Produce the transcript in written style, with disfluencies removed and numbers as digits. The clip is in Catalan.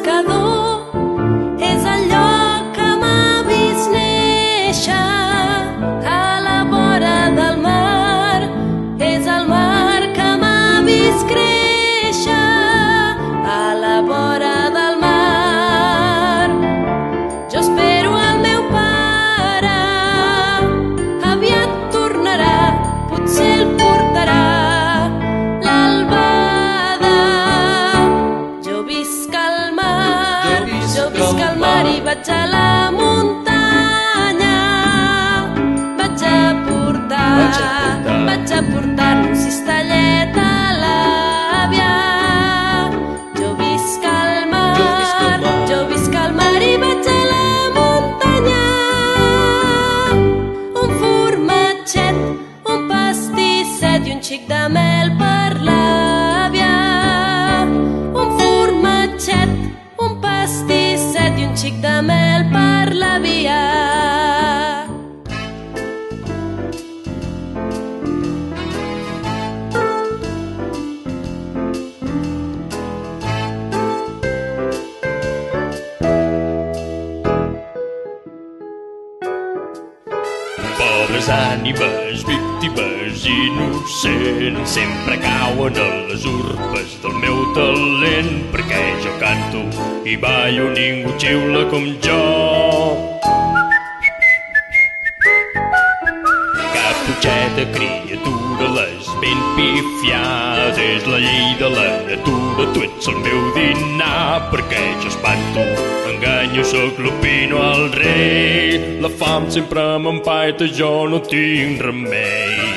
pescador, és el lloc que m'ha vist néixer a la vora del mar, és el mar que m'ha vist créixer a la vora del mar. Jo espero el meu pare, aviat tornarà, potser el portarà l'albada. Jo visc al mar, jo visc al mar i vaig a la muntanya. Vaig a portar-nos cistellet a l'àvia. Jo visc al mar, jo visc al mar i vaig a la muntanya. Un formatget, un pastisset i un xic de mel per l'àvia. Un formatget, un pastisset i un xic de mel per l'àvia. Pobres ànimes, víctimes innocents, sempre cauen a les urpes del meu talent, perquè jo canto i ballo, ningú xiula com jo. Caputxeta criatura, les ben pifiades, és la llei de la natura, tu ets el meu dinar, perquè jo espanto, enganyo, soc l'opino al rei, la fam sempre m'empaita, jo no tinc remei.